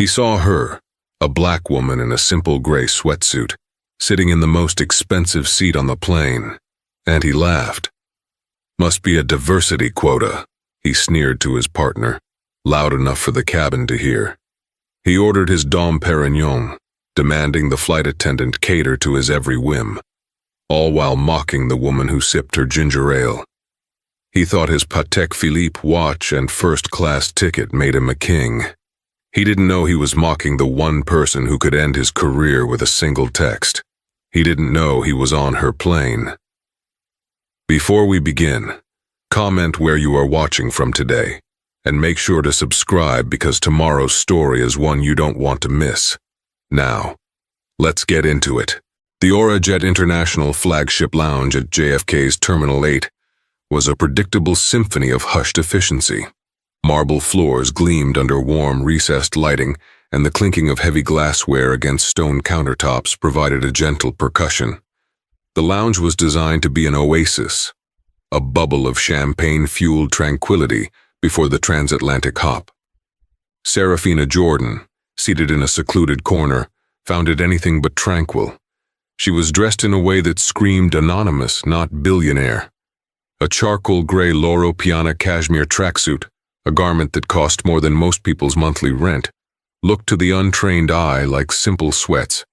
He saw her, a black woman in a simple gray sweatsuit, sitting in the most expensive seat on the plane, and he laughed. Must be a diversity quota, he sneered to his partner, loud enough for the cabin to hear. He ordered his Dom Perignon, demanding the flight attendant cater to his every whim, all while mocking the woman who sipped her ginger ale. He thought his Patek Philippe watch and first-class ticket made him a king. He didn't know he was mocking the one person who could end his career with a single text. He didn't know he was on her plane. Before we begin, comment where you are watching from today, and make sure to subscribe because tomorrow's story is one you don't want to miss. Now, let's get into it. The Aurajet International flagship lounge at JFK's Terminal 8 was a predictable symphony of hushed efficiency. Marble floors gleamed under warm, recessed lighting, and the clinking of heavy glassware against stone countertops provided a gentle percussion. The lounge was designed to be an oasis, a bubble of champagne-fueled tranquility before the transatlantic hop. Serafina Jordan, seated in a secluded corner, found it anything but tranquil. She was dressed in a way that screamed anonymous, not billionaire. A charcoal gray Loro Piana cashmere tracksuit, a garment that cost more than most people's monthly rent, looked to the untrained eye like simple sweats.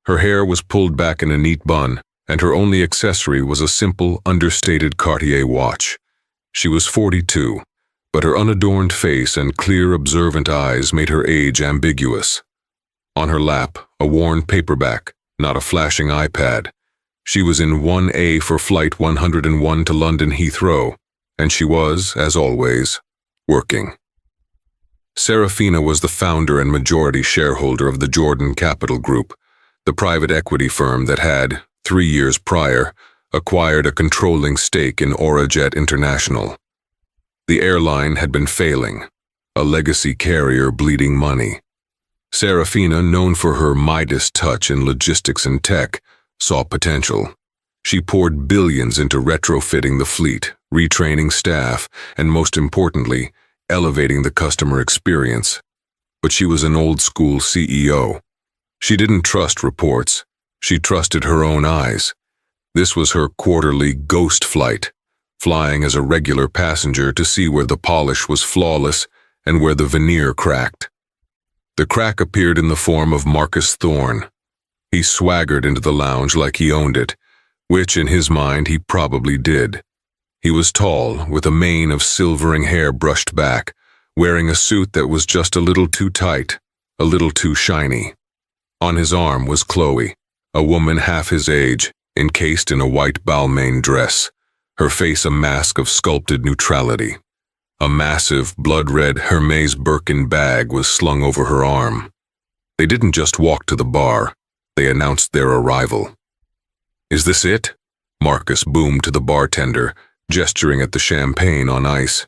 Her hair was pulled back in a neat bun, and her only accessory was a simple, understated Cartier watch. She was 42, but her unadorned face and clear, observant eyes made her age ambiguous. On her lap, a worn paperback, not a flashing iPad. She was in 1A for Flight 101 to London Heathrow, and she was, as always, working. Serafina was the founder and majority shareholder of the Jordan Capital Group, the private equity firm that had, 3 years prior, acquired a controlling stake in Aurajet International. The airline had been failing, a legacy carrier bleeding money. Serafina, known for her Midas touch in logistics and tech, saw potential. She poured billions into retrofitting the fleet, retraining staff, and most importantly, elevating the customer experience. But she was an old-school CEO. She didn't trust reports. She trusted her own eyes. This was her quarterly ghost flight, flying as a regular passenger to see where the polish was flawless and where the veneer cracked. The crack appeared in the form of Marcus Thorne. He swaggered into the lounge like he owned it, which in his mind he probably did. He was tall, with a mane of silvering hair brushed back, wearing a suit that was just a little too tight, a little too shiny. On his arm was Chloe, a woman half his age, encased in a white Balmain dress, her face a mask of sculpted neutrality. A massive, blood-red Hermes Birkin bag was slung over her arm. They didn't just walk to the bar. They announced their arrival. "Is this it?" Marcus boomed to the bartender, gesturing at the champagne on ice.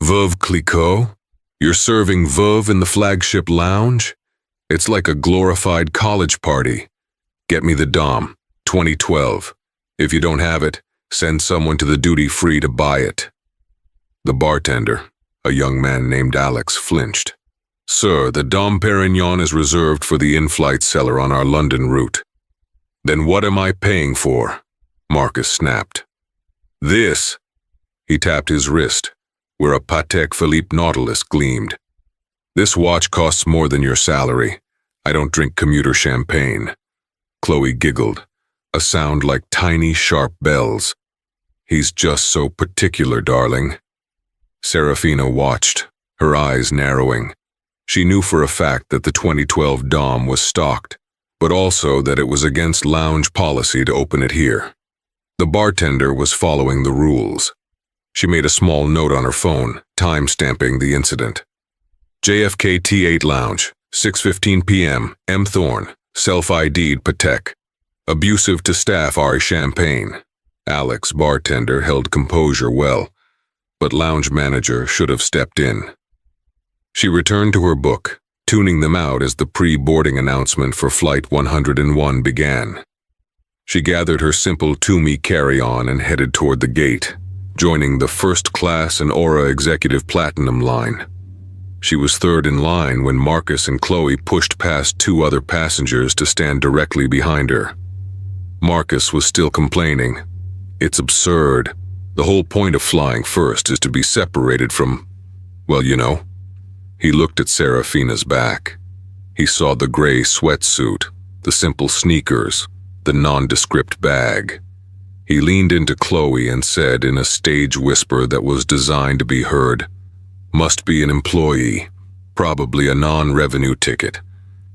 "Veuve Clicquot? You're serving Veuve in the flagship lounge? It's like a glorified college party. Get me the Dom, 2012. If you don't have it, send someone to the duty-free to buy it." The bartender, a young man named Alex, flinched. "Sir, the Dom Perignon is reserved for the in-flight seller on our London route." "Then what am I paying for?" Marcus snapped. "This." He tapped his wrist, where a Patek Philippe Nautilus gleamed. "This watch costs more than your salary. I don't drink commuter champagne." Chloe giggled, a sound like tiny, sharp bells. "He's just so particular, darling." Serafina watched, her eyes narrowing. She knew for a fact that the 2012 Dom was stocked, but also that it was against lounge policy to open it here. The bartender was following the rules. She made a small note on her phone, time-stamping the incident. "JFK T8 Lounge, 6:15 p.m., M. Thorne, self-ID'd Patek. Abusive to staff Ari Champagne." Alex, bartender, held composure well, but lounge manager should have stepped in. She returned to her book, tuning them out as the pre-boarding announcement for Flight 101 began. She gathered her simple Tumi carry-on and headed toward the gate, joining the first class and Aura Executive Platinum line. She was third in line when Marcus and Chloe pushed past two other passengers to stand directly behind her. Marcus was still complaining. It's absurd. The whole point of flying first is to be separated from, well, you know. He looked at Serafina's back. He saw the gray sweatsuit, the simple sneakers, the nondescript bag. He leaned into Chloe and said in a stage whisper that was designed to be heard, "Must be an employee, probably a non-revenue ticket.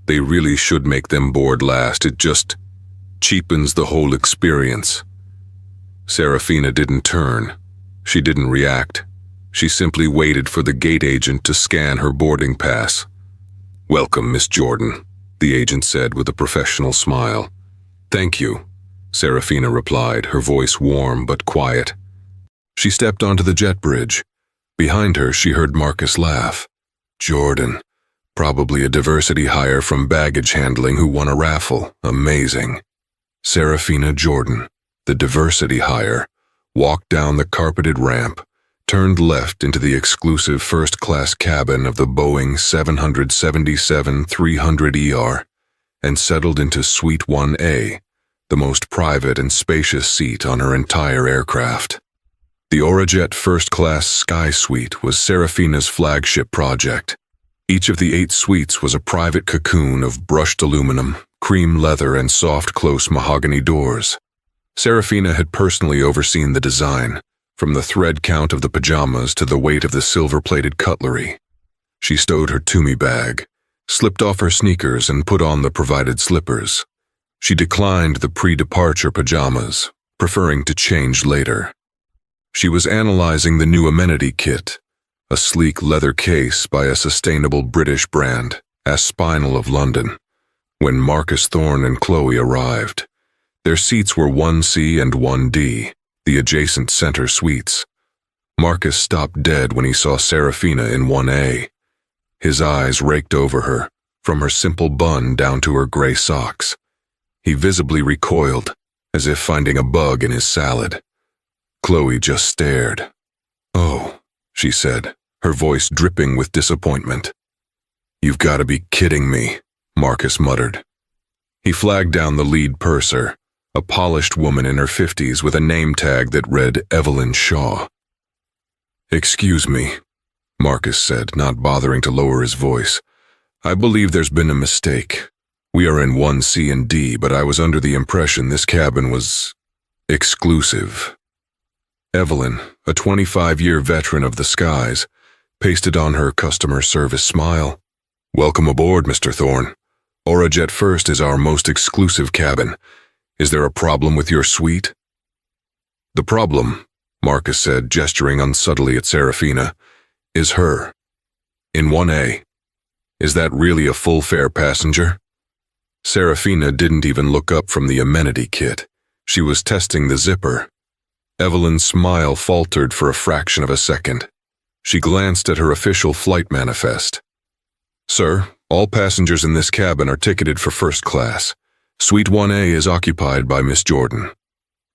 They really should make them board last. It just cheapens the whole experience." Serafina didn't turn. She didn't react. She simply waited for the gate agent to scan her boarding pass. "Welcome, Miss Jordan," the agent said with a professional smile. "Thank you," Serafina replied, her voice warm but quiet. She stepped onto the jet bridge. Behind her, she heard Marcus laugh. Jordan, probably a diversity hire from baggage handling who won a raffle. Amazing. Serafina Jordan, the diversity hire, walked down the carpeted ramp, turned left into the exclusive first-class cabin of the Boeing 777-300ER, and settled into Suite 1A, the most private and spacious seat on her entire aircraft. The Aurajet First-Class Sky Suite was Serafina's flagship project. Each of the 8 suites was a private cocoon of brushed aluminum, cream leather, and soft, close mahogany doors. Serafina had personally overseen the design, from the thread count of the pajamas to the weight of the silver-plated cutlery. She stowed her Tumi bag, slipped off her sneakers, and put on the provided slippers. She declined the pre-departure pajamas, preferring to change later. She was analyzing the new amenity kit, a sleek leather case by a sustainable British brand, Aspinal of London, when Marcus Thorne and Chloe arrived. Their seats were 1C and 1D, the adjacent center suites. Marcus stopped dead when he saw Serafina in 1A. His eyes raked over her, from her simple bun down to her gray socks. He visibly recoiled, as if finding a bug in his salad. Chloe just stared. "Oh," she said, her voice dripping with disappointment. "You've got to be kidding me," Marcus muttered. He flagged down the lead purser, a polished woman in her 50s with a name tag that read Evelyn Shaw. "Excuse me," Marcus said, not bothering to lower his voice. "I believe there's been a mistake. We are in 1C and D, but I was under the impression this cabin was exclusive." Evelyn, a 25-year veteran of the skies, pasted on her customer service smile. "Welcome aboard, Mr. Thorne. Aurajet First is our most exclusive cabin. Is there a problem with your suite?" "The problem," Marcus said, gesturing unsubtly at Serafina, "is her. In 1A. Is that really a full-fare passenger?" Serafina didn't even look up from the amenity kit. She was testing the zipper. Evelyn's smile faltered for a fraction of a second. She glanced at her official flight manifest. "Sir, all passengers in this cabin are ticketed for first class. Suite 1A is occupied by Miss Jordan."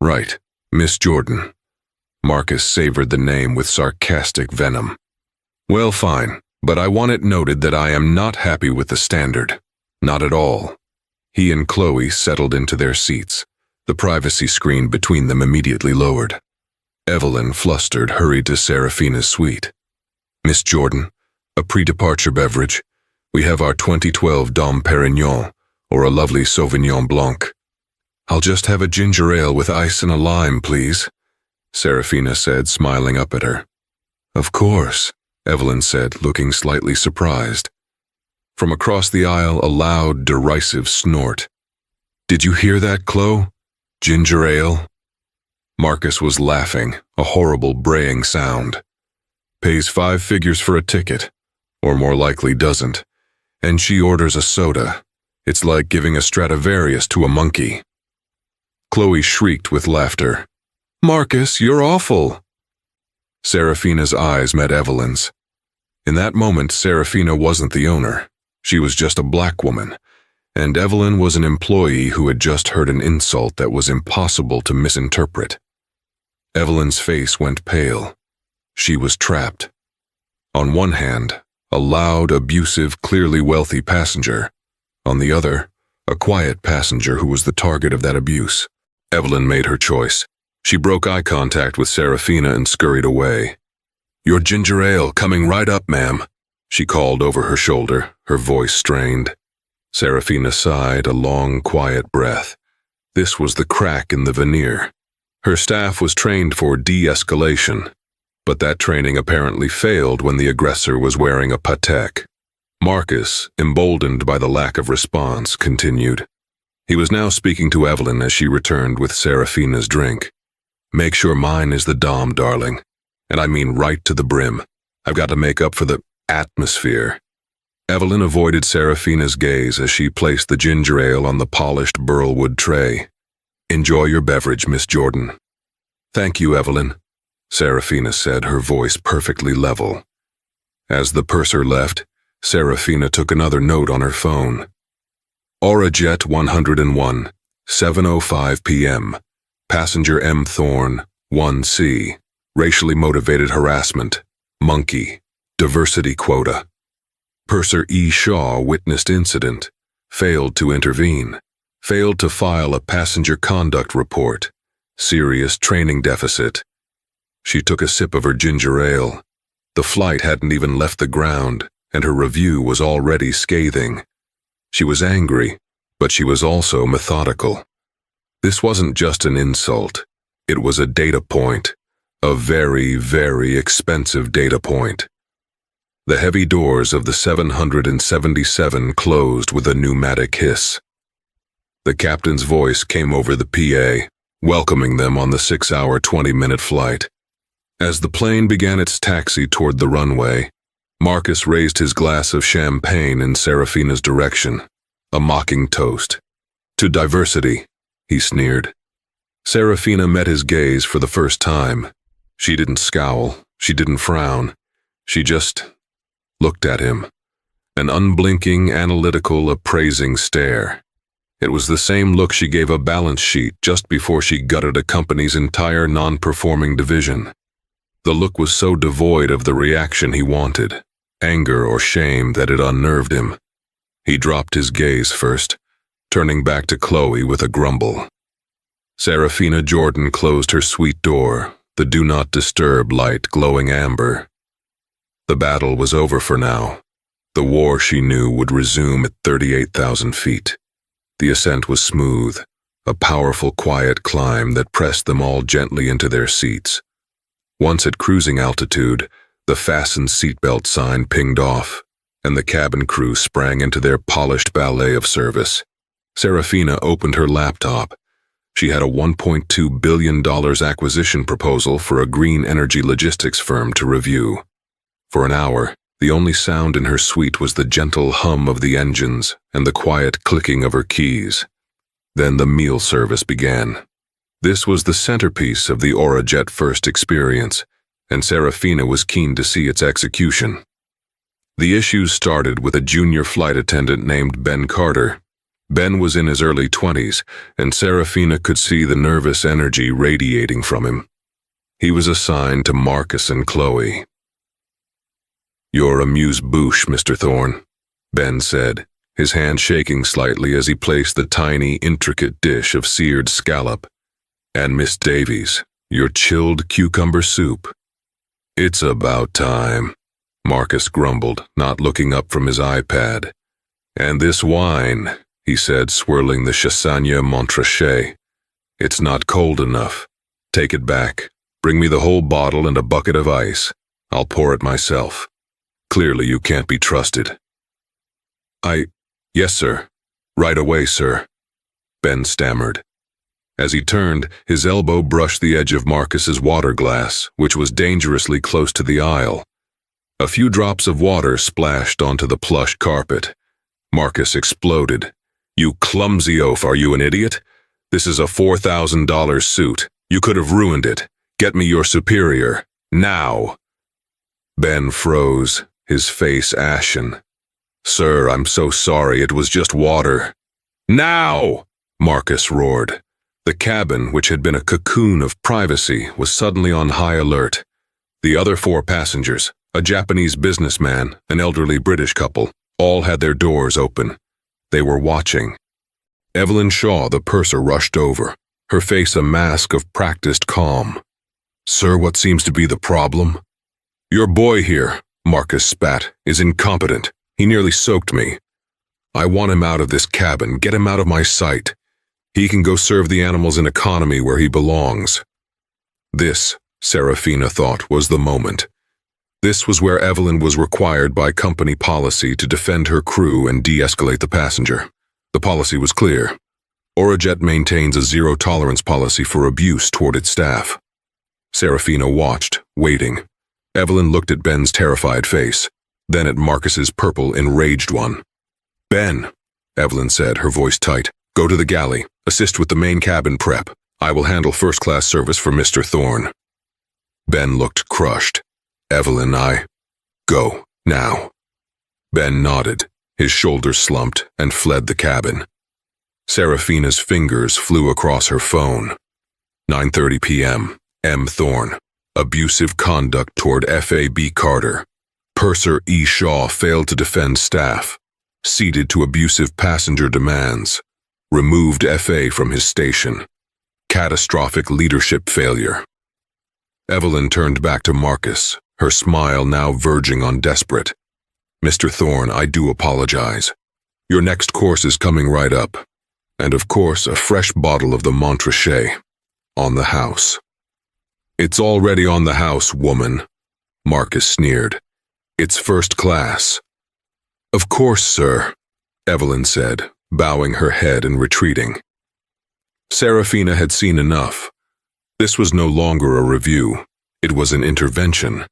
"Right, Miss Jordan." Marcus savored the name with sarcastic venom. "Well, fine, but I want it noted that I am not happy with the standard. Not at all." He and Chloe settled into their seats, the privacy screen between them immediately lowered. Evelyn, flustered, hurried to Serafina's suite. "Miss Jordan, a pre-departure beverage. We have our 2012 Dom Perignon, or a lovely Sauvignon Blanc." "I'll just have a ginger ale with ice and a lime, please," Serafina said, smiling up at her. "Of course," Evelyn said, looking slightly surprised. From across the aisle, a loud, derisive snort. "Did you hear that, Chloe? Ginger ale?" Marcus was laughing, a horrible braying sound. "Pays 5 figures for a ticket, or more likely doesn't, and she orders a soda. It's like giving a Stradivarius to a monkey." Chloe shrieked with laughter. "Marcus, you're awful." Serafina's eyes met Evelyn's. In that moment, Serafina wasn't the owner. She was just a black woman, and Evelyn was an employee who had just heard an insult that was impossible to misinterpret. Evelyn's face went pale. She was trapped. On one hand, a loud, abusive, clearly wealthy passenger. On the other, a quiet passenger who was the target of that abuse. Evelyn made her choice. She broke eye contact with Serafina and scurried away. "Your ginger ale coming right up, ma'am," she called over her shoulder, her voice strained. Serafina sighed, a long, quiet breath. This was the crack in the veneer. Her staff was trained for de-escalation, but that training apparently failed when the aggressor was wearing a patek. Marcus, emboldened by the lack of response, continued. He was now speaking to Evelyn as she returned with Serafina's drink. "Make sure mine is the Dom, darling. And I mean right to the brim. I've got to make up for the atmosphere." Evelyn avoided Serafina's gaze as she placed the ginger ale on the polished burlwood tray. "Enjoy your beverage, Miss Jordan." "Thank you, Evelyn," Serafina said, her voice perfectly level. As the purser left, Serafina took another note on her phone. "Aurajet 101, 7:05 p.m. Passenger M. Thorne, 1C. Racially motivated harassment. Monkey. Diversity quota. Purser E. Shaw witnessed incident. Failed to intervene. Failed to file a passenger conduct report. Serious training deficit." She took a sip of her ginger ale. The flight hadn't even left the ground, and her review was already scathing. She was angry, but she was also methodical. This wasn't just an insult. It was a data point. A very, very expensive data point. The heavy doors of the 777 closed with a pneumatic hiss. The captain's voice came over the PA, welcoming them on the 6-hour, 20-minute flight. As the plane began its taxi toward the runway, Marcus raised his glass of champagne in Serafina's direction, a mocking toast. "To diversity," he sneered. Serafina met his gaze for the first time. She didn't scowl, she didn't frown. She just looked at him. An unblinking, analytical, appraising stare. It was the same look she gave a balance sheet just before she gutted a company's entire non-performing division. The look was so devoid of the reaction he wanted, anger or shame, that it unnerved him. He dropped his gaze first, turning back to Chloe with a grumble. Serafina Jordan closed her suite door, the do not disturb light glowing amber. The battle was over for now. The war, she knew, would resume at 38,000 feet. The ascent was smooth, a powerful, quiet climb that pressed them all gently into their seats. Once at cruising altitude, the fasten seatbelt sign pinged off, and the cabin crew sprang into their polished ballet of service. Serafina opened her laptop. She had a $1.2 billion acquisition proposal for a green energy logistics firm to review. For an hour, the only sound in her suite was the gentle hum of the engines and the quiet clicking of her keys. Then the meal service began. This was the centerpiece of the Aurajet first experience, and Serafina was keen to see its execution. The issues started with a junior flight attendant named Ben Carter. Ben was in his early 20s, and Serafina could see the nervous energy radiating from him. He was assigned to Marcus and Chloe. "You're amuse-bouche, Mr. Thorne," Ben said, his hand shaking slightly as he placed the tiny, intricate dish of seared scallop. "And Miss Davies, your chilled cucumber soup." "It's about time," Marcus grumbled, not looking up from his iPad. "And this wine," he said, swirling the Chassagne Montrachet. "It's not cold enough. Take it back. Bring me the whole bottle and a bucket of ice. I'll pour it myself. Clearly you can't be trusted." Yes, sir. Right away, sir," Ben stammered. As he turned, his elbow brushed the edge of Marcus's water glass, which was dangerously close to the aisle. A few drops of water splashed onto the plush carpet. Marcus exploded. "You clumsy oaf, are you an idiot? This is a $4,000 suit. You could have ruined it. Get me your superior. Now." Ben froze, his face ashen. "Sir, I'm so sorry, it was just water." "Now!" Marcus roared. The cabin, which had been a cocoon of privacy, was suddenly on high alert. The other 4 passengers, A Japanese businessman, an elderly British couple, all had their doors open. They were watching. Evelyn Shaw, the purser, rushed over, her face a mask of practiced calm. "Sir, what seems to be the problem?" "Your boy here," Marcus spat, "is incompetent. He nearly soaked me. I want him out of this cabin. Get him out of my sight. He can go serve the animals in economy where he belongs." This, Serafina thought, was the moment. This was where Evelyn was required by company policy to defend her crew and de-escalate the passenger. The policy was clear. Orajet maintains a zero-tolerance policy for abuse toward its staff. Serafina watched, waiting. Evelyn looked at Ben's terrified face, then at Marcus's purple, enraged one. "Ben," Evelyn said, her voice tight, "go to the galley. Assist with the main cabin prep. I will handle first-class service for Mr. Thorne." Ben looked crushed. "Evelyn, Go, now." Ben nodded. His shoulders slumped and fled the cabin. Serafina's fingers flew across her phone. 9:30 p.m. M. Thorne. Abusive conduct toward F.A.B. Carter. Purser E. Shaw failed to defend staff. Ceded to abusive passenger demands. Removed F.A. from his station. Catastrophic leadership failure. Evelyn turned back to Marcus, her smile now verging on desperate. "Mr. Thorne, I do apologize. Your next course is coming right up. And of course, a fresh bottle of the Montrachet. On the house." "It's already on the house, woman," Marcus sneered. "It's first class." "Of course, sir," Evelyn said, bowing her head and retreating. Serafina had seen enough. This was no longer a review. It was an intervention.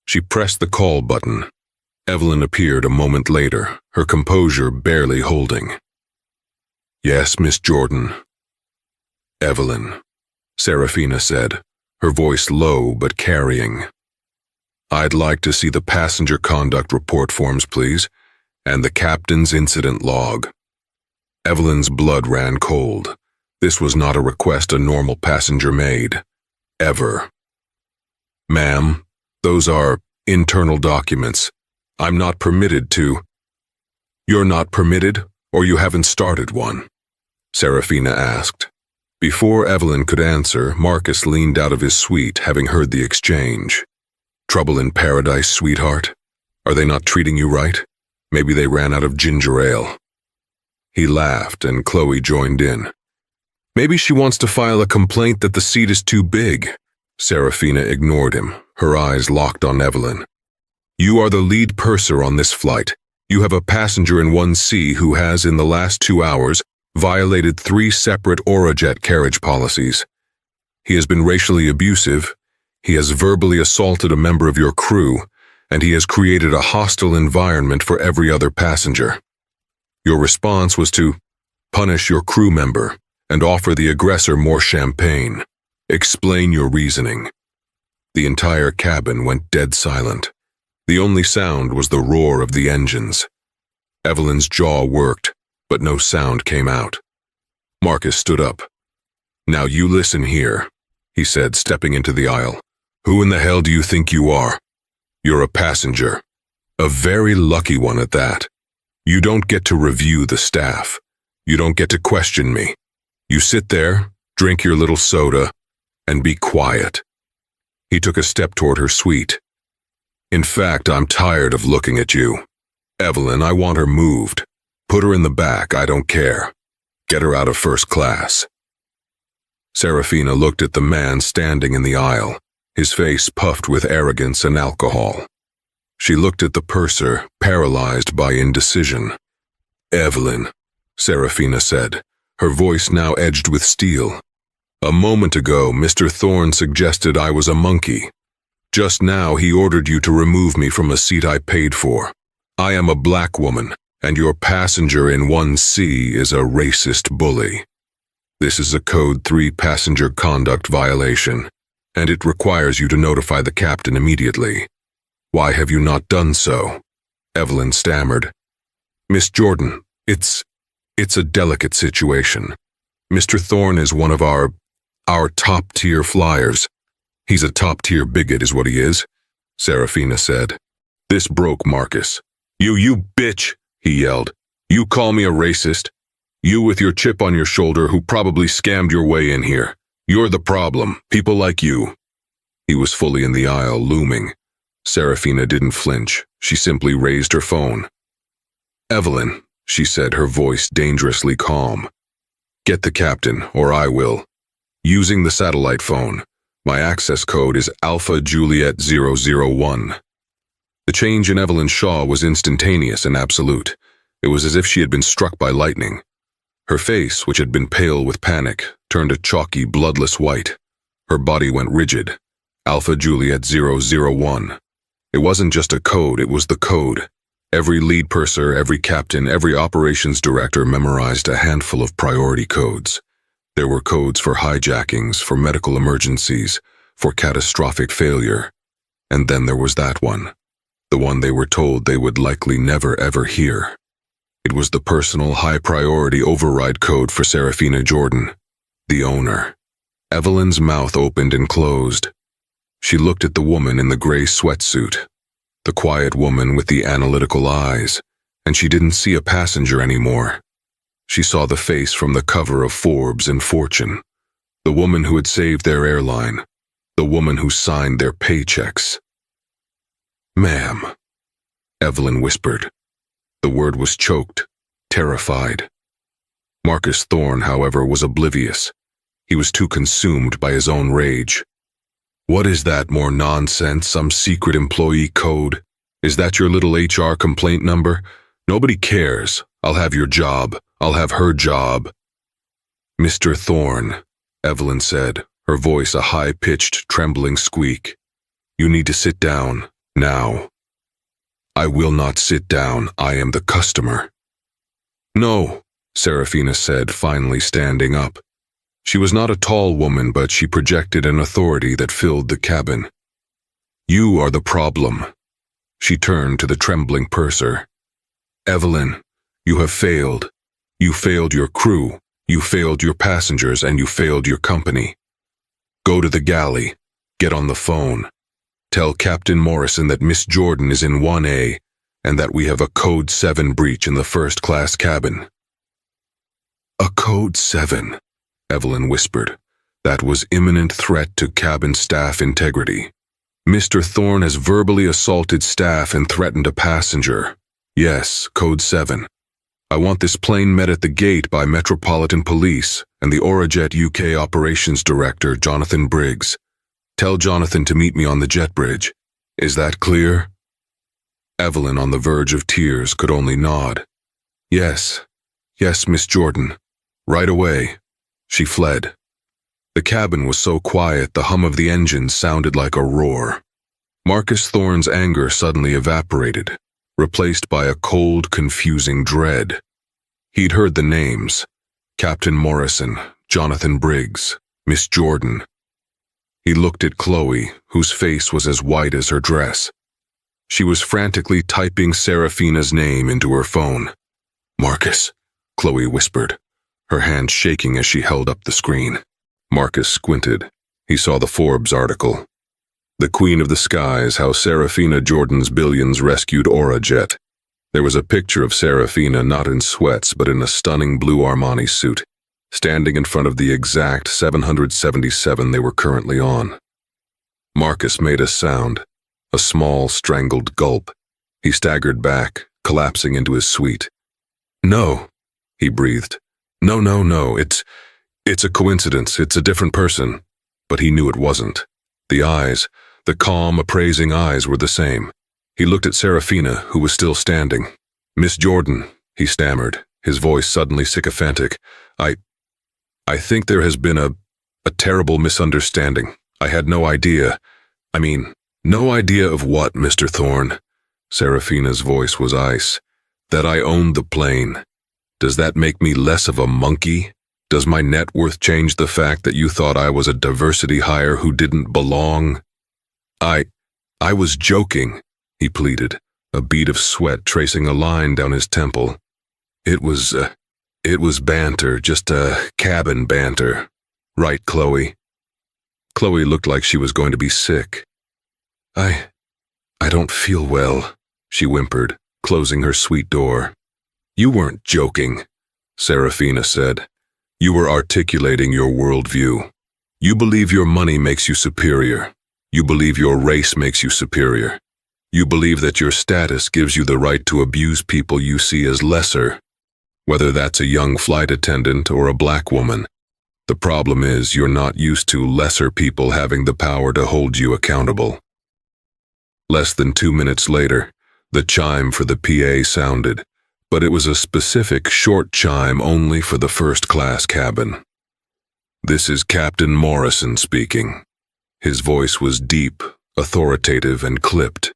She pressed the call button. Evelyn appeared a moment later, her composure barely holding. "Yes, Miss Jordan." "Evelyn," Serafina said, her voice low but carrying. "I'd like to see the passenger conduct report forms, please, and the captain's incident log." Evelyn's blood ran cold. This was not a request a normal passenger made. Ever. "Ma'am, those are internal documents. I'm not permitted to." "You're not permitted, or you haven't started one?" Serafina asked. Before Evelyn could answer, Marcus leaned out of his suite, having heard the exchange. "Trouble in paradise, sweetheart? Are they not treating you right? Maybe they ran out of ginger ale." He laughed, and Chloe joined in. "Maybe she wants to file a complaint that the seat is too big." Serafina ignored him, her eyes locked on Evelyn. "You are the lead purser on this flight. You have a passenger in 1C who has, in the last 2 hours, violated 3 separate Orajet carriage policies. He has been racially abusive, he has verbally assaulted a member of your crew, and he has created a hostile environment for every other passenger. Your response was to punish your crew member and offer the aggressor more champagne. Explain your reasoning." The entire cabin went dead silent. The only sound was the roar of the engines. Evelyn's jaw worked, but no sound came out. Marcus stood up. "Now you listen here," he said, stepping into the aisle. "Who in the hell do you think you are? You're a passenger. A very lucky one at that. You don't get to review the staff. You don't get to question me. You sit there, drink your little soda, and be quiet." He took a step toward her suite. "In fact, I'm tired of looking at you. Evelyn, I want her moved. Put her in the back, I don't care. Get her out of first class." Serafina looked at the man standing in the aisle, his face puffed with arrogance and alcohol. She looked at the purser, paralyzed by indecision. "Evelyn," Serafina said, her voice now edged with steel. "A moment ago, Mr. Thorne suggested I was a monkey. Just now he ordered you to remove me from a seat I paid for. I am a black woman, and your passenger in 1C is a racist bully. This is a Code 3 passenger conduct violation, and it requires you to notify the captain immediately. Why have you not done so?" Evelyn stammered. "Miss Jordan, it's a delicate situation. Mr. Thorne is one of our top-tier flyers. He's a top-tier bigot is what he is," Serafina said. This broke Marcus. You bitch, he yelled. You call me a racist? You with your chip on your shoulder who probably scammed your way in here. You're the problem, people like you. He was fully in the aisle, looming. Serafina didn't flinch. She simply raised her phone. Evelyn, she said, her voice dangerously calm. Get the captain, or I will. Using the satellite phone. My access code is Alpha Juliet 001. The change in Evelyn Shaw was instantaneous and absolute. It was as if she had been struck by lightning. Her face, which had been pale with panic, turned a chalky, bloodless white. Her body went rigid. Alpha Juliet 001. It wasn't just a code, it was the code. Every lead purser, every captain, every operations director memorized a handful of priority codes. There were codes for hijackings, for medical emergencies, for catastrophic failure. And then there was that one. The one they were told they would likely never ever hear. It was the personal high-priority override code for Serafina Jordan, the owner. Evelyn's mouth opened and closed. She looked at the woman in the gray sweatsuit, the quiet woman with the analytical eyes, and she didn't see a passenger anymore. She saw the face from the cover of Forbes and Fortune, the woman who had saved their airline, the woman who signed their paychecks. Ma'am, Evelyn whispered. The word was choked, terrified. Marcus Thorne, however, was oblivious. He was too consumed by his own rage. What is that more nonsense, some secret employee code? Is that your little HR complaint number? Nobody cares. I'll have your job. I'll have her job. Mr. Thorne, Evelyn said, her voice a high-pitched, trembling squeak. You need to sit down, now. I will not sit down. I am the customer. No, Serafina said, finally standing up. She was not a tall woman, but she projected an authority that filled the cabin. You are the problem. She turned to the trembling purser. Evelyn, you have failed. You failed your crew, you failed your passengers, and you failed your company. Go to the galley. Get on the phone. Tell Captain Morrison that Miss Jordan is in 1A and that we have a Code 7 breach in the first-class cabin. A Code 7, Evelyn whispered. That was imminent threat to cabin staff integrity. Mr. Thorne has verbally assaulted staff and threatened a passenger. Yes, Code 7. I want this plane met at the gate by Metropolitan Police and the Orajet UK Operations Director, Jonathan Briggs. Tell Jonathan to meet me on the jet bridge. Is that clear? Evelyn, on the verge of tears, could only nod. Yes, Miss Jordan. Right away. She fled. The cabin was so quiet the hum of the engine sounded like a roar. Marcus Thorne's anger suddenly evaporated, replaced by a cold, confusing dread. He'd heard the names: Captain Morrison, Jonathan Briggs, Miss Jordan. He looked at Chloe, whose face was as white as her dress. She was frantically typing Serafina's name into her phone. Marcus, Chloe whispered, her hand shaking as she held up the screen. Marcus squinted. He saw the Forbes article. The Queen of the Skies, How Serafina Jordan's Billions Rescued Orajet. There was a picture of Serafina not in sweats but in a stunning blue Armani suit, standing in front of the exact 777 they were currently on. Marcus made a sound, a small, strangled gulp. He staggered back, collapsing into his suite. No, he breathed. No, it's a coincidence, it's a different person. But he knew it wasn't. The eyes, the calm, appraising eyes were the same. He looked at Serafina, who was still standing. Miss Jordan, he stammered, his voice suddenly sycophantic. I think there has been a terrible misunderstanding. I had no idea. No idea of what, Mr. Thorne? Serafina's voice was ice. That I owned the plane. Does that make me less of a monkey? Does my net worth change the fact that you thought I was a diversity hire who didn't belong? I was joking, he pleaded, a bead of sweat tracing a line down his temple. It was banter, just cabin banter. Right, Chloe? Chloe looked like she was going to be sick. I don't feel well, she whimpered, closing her suite door. You weren't joking, Serafina said. You were articulating your worldview. You believe your money makes you superior. You believe your race makes you superior. You believe that your status gives you the right to abuse people you see as lesser, whether that's a young flight attendant or a black woman. The problem is you're not used to lesser people having the power to hold you accountable. Less than 2 minutes later, the chime for the PA sounded, but it was a specific short chime only for the first-class cabin. This is Captain Morrison speaking. His voice was deep, authoritative, and clipped.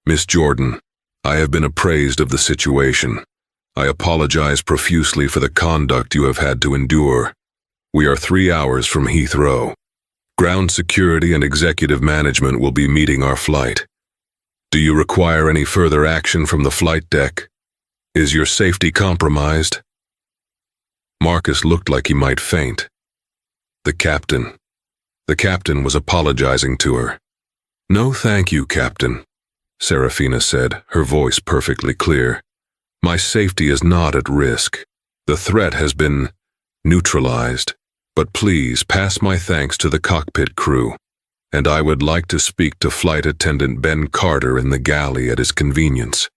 Miss Jordan, I have been appraised of the situation. I apologize profusely for the conduct you have had to endure. We are 3 hours from Heathrow. Ground security and executive management will be meeting our flight. Do you require any further action from the flight deck? Is your safety compromised? Marcus looked like he might faint. The captain was apologizing to her. No, thank you, Captain, Serafina said, her voice perfectly clear. My safety is not at risk. The threat has been neutralized, but please pass my thanks to the cockpit crew, and I would like to speak to Flight Attendant Ben Carter in the galley at his convenience.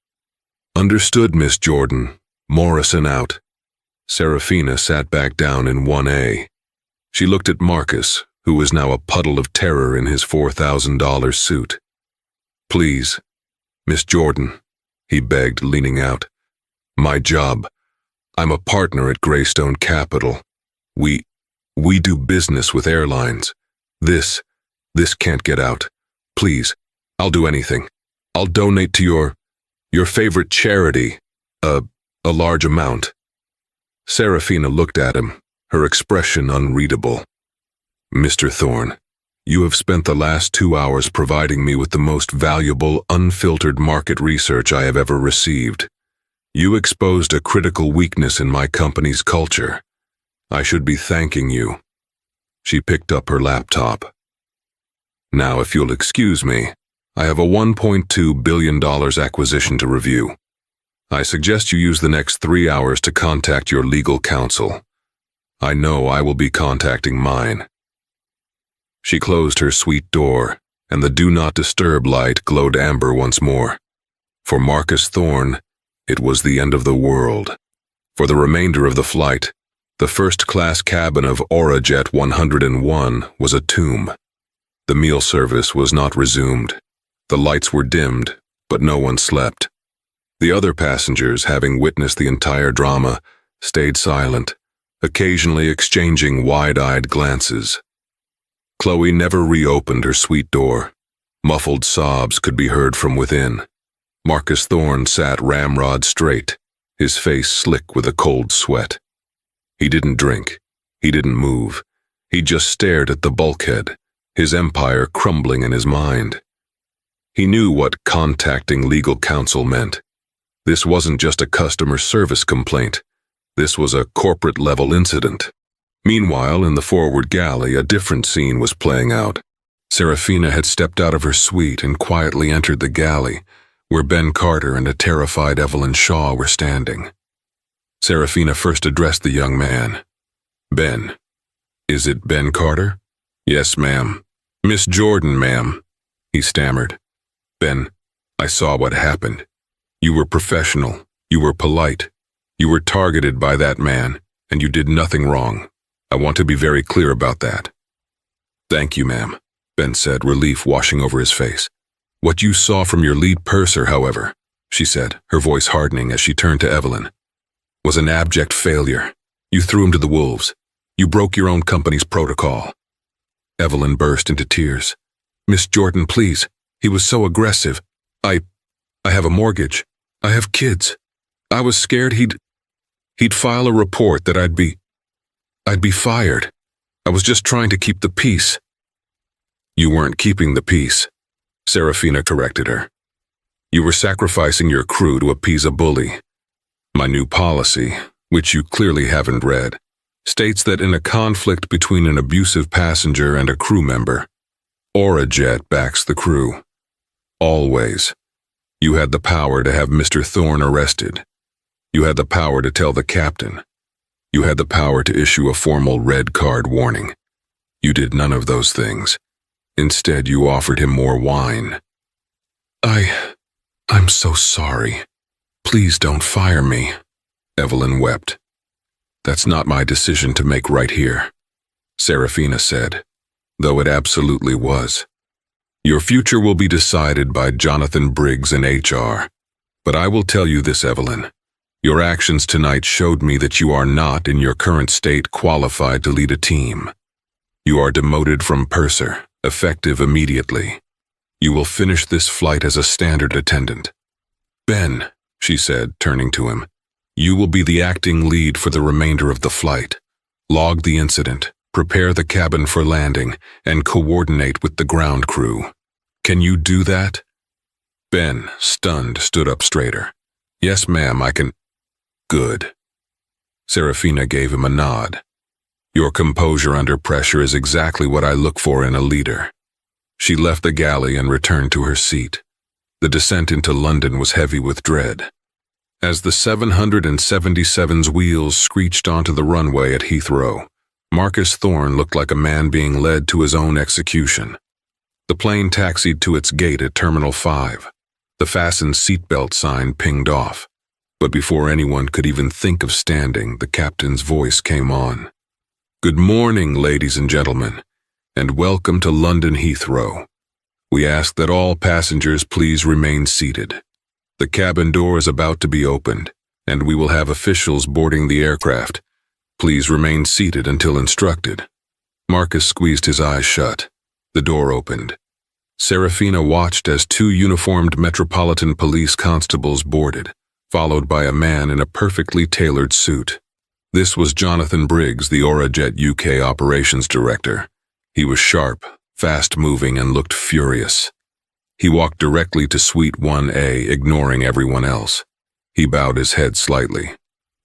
Understood, Miss Jordan. Morrison out. Serafina sat back down in 1A. She looked at Marcus, who was now a puddle of terror in his $4,000 suit. Please, Miss Jordan, he begged, leaning out. My job. I'm a partner at Greystone Capital. We do business with airlines. This can't get out. Please, I'll do anything. I'll donate to your favorite charity, a large amount. Serafina looked at him, her expression unreadable. Mr. Thorne, you have spent the last 2 hours providing me with the most valuable, unfiltered market research I have ever received. You exposed a critical weakness in my company's culture. I should be thanking you. She picked up her laptop. Now, if you'll excuse me, I have a $1.2 billion acquisition to review. I suggest you use the next 3 hours to contact your legal counsel. I know I will be contacting mine. She closed her suite door, and the Do Not Disturb light glowed amber once more. For Marcus Thorne, it was the end of the world. For the remainder of the flight, the first-class cabin of Aurajet 101 was a tomb. The meal service was not resumed. The lights were dimmed, but no one slept. The other passengers, having witnessed the entire drama, stayed silent, occasionally exchanging wide-eyed glances. Chloe never reopened her suite door. Muffled sobs could be heard from within. Marcus Thorne sat ramrod straight, his face slick with a cold sweat. He didn't drink. He didn't move. He just stared at the bulkhead, his empire crumbling in his mind. He knew what contacting legal counsel meant. This wasn't just a customer service complaint. This was a corporate-level incident. Meanwhile, in the forward galley, a different scene was playing out. Serafina had stepped out of her suite and quietly entered the galley, where Ben Carter and a terrified Evelyn Shaw were standing. Serafina first addressed the young man. Ben. Is it Ben Carter? Yes, ma'am. Miss Jordan, ma'am, he stammered. Ben, I saw what happened. You were professional. You were polite. You were targeted by that man, and you did nothing wrong. I want to be very clear about that. Thank you, ma'am, Ben said, relief washing over his face. What you saw from your lead purser, however, she said, her voice hardening as she turned to Evelyn, was an abject failure. You threw him to the wolves. You broke your own company's protocol. Evelyn burst into tears. Miss Jordan, please. He was so aggressive. I have a mortgage. I have kids. I was scared he'd file a report that I'd be fired. I was just trying to keep the peace. You weren't keeping the peace, Serafina corrected her. You were sacrificing your crew to appease a bully. My new policy, which you clearly haven't read, states that in a conflict between an abusive passenger and a crew member, Aurajet backs the crew. Always. You had the power to have Mr. Thorne arrested. You had the power to tell the captain. You had the power to issue a formal red card warning. You did none of those things. Instead, you offered him more wine. I'm so sorry. Please don't fire me, Evelyn wept. That's not my decision to make right here, Serafina said, though it absolutely was. Your future will be decided by Jonathan Briggs in HR. But I will tell you this, Evelyn. Your actions tonight showed me that you are not, in your current state, qualified to lead a team. You are demoted from purser, effective immediately. You will finish this flight as a standard attendant. Ben, she said, turning to him, you will be the acting lead for the remainder of the flight. Log the incident, prepare the cabin for landing, and coordinate with the ground crew. Can you do that? Ben, stunned, stood up straighter. Yes, ma'am, I can. Good. Serafina gave him a nod. Your composure under pressure is exactly what I look for in a leader. She left the galley and returned to her seat. The descent into London was heavy with dread. As the 777's wheels screeched onto the runway at Heathrow, Marcus Thorne looked like a man being led to his own execution. The plane taxied to its gate at Terminal 5. The fastened seatbelt sign pinged off. But before anyone could even think of standing, the captain's voice came on. Good morning, ladies and gentlemen, and welcome to London Heathrow. We ask that all passengers please remain seated. The cabin door is about to be opened, and we will have officials boarding the aircraft. Please remain seated until instructed. Marcus squeezed his eyes shut. The door opened. Serafina watched as two uniformed Metropolitan Police constables boarded, followed by a man in a perfectly tailored suit. This was Jonathan Briggs, the Orajet UK operations director. He was sharp, fast-moving, and looked furious. He walked directly to Suite 1A, ignoring everyone else. He bowed his head slightly.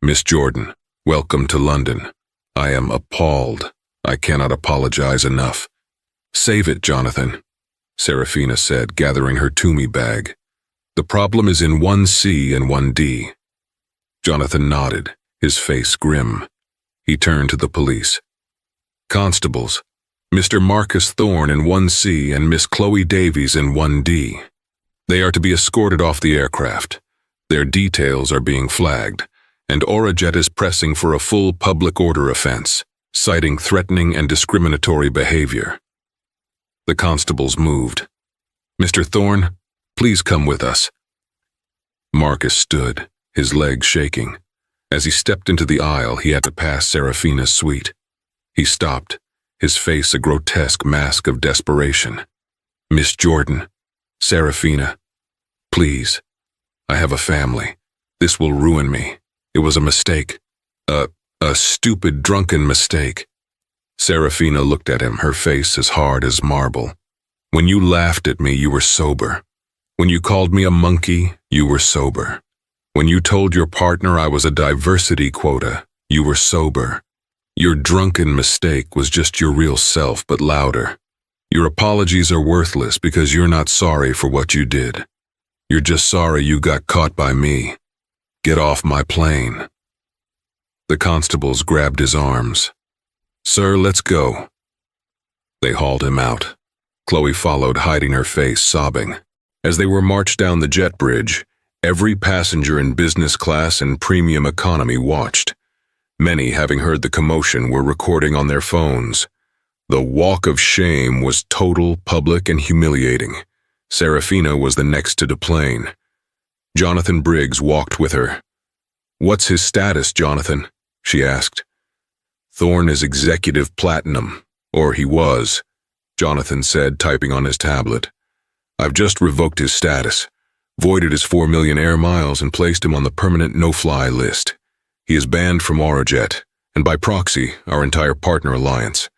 Miss Jordan, welcome to London. I am appalled. I cannot apologize enough. Save it, Jonathan, Serafina said, gathering her Toomey bag. The problem is in 1C and 1D. Jonathan nodded, his face grim. He turned to the police. Constables, Mr. Marcus Thorne in 1C and Miss Chloe Davies in 1D. They are to be escorted off the aircraft. Their details are being flagged, and Orajet is pressing for a full public order offense, citing threatening and discriminatory behavior. The constables moved. Mr. Thorne, please come with us. Marcus stood, his legs shaking. As he stepped into the aisle, he had to pass Serafina's suite. He stopped, his face a grotesque mask of desperation. Miss Jordan, Serafina, please. I have a family. This will ruin me. It was a mistake. A stupid, drunken mistake. Serafina looked at him, her face as hard as marble. When you laughed at me, you were sober. When you called me a monkey, you were sober. When you told your partner I was a diversity quota, you were sober. Your drunken mistake was just your real self, but louder. Your apologies are worthless because you're not sorry for what you did. You're just sorry you got caught by me. Get off my plane. The constables grabbed his arms. Sir, let's go. They hauled him out. Chloe followed, hiding her face, sobbing. As they were marched down the jet bridge, every passenger in business class and premium economy watched. Many, having heard the commotion, were recording on their phones. The walk of shame was total, public, and humiliating. Serafina was the next to deplane. Jonathan Briggs walked with her. What's his status, Jonathan? She asked. Thorne is executive platinum, or he was, Jonathan said, typing on his tablet. I've just revoked his status, voided his 4 million air miles, and placed him on the permanent no-fly list. He is banned from Orajet, and by proxy, our entire partner alliance.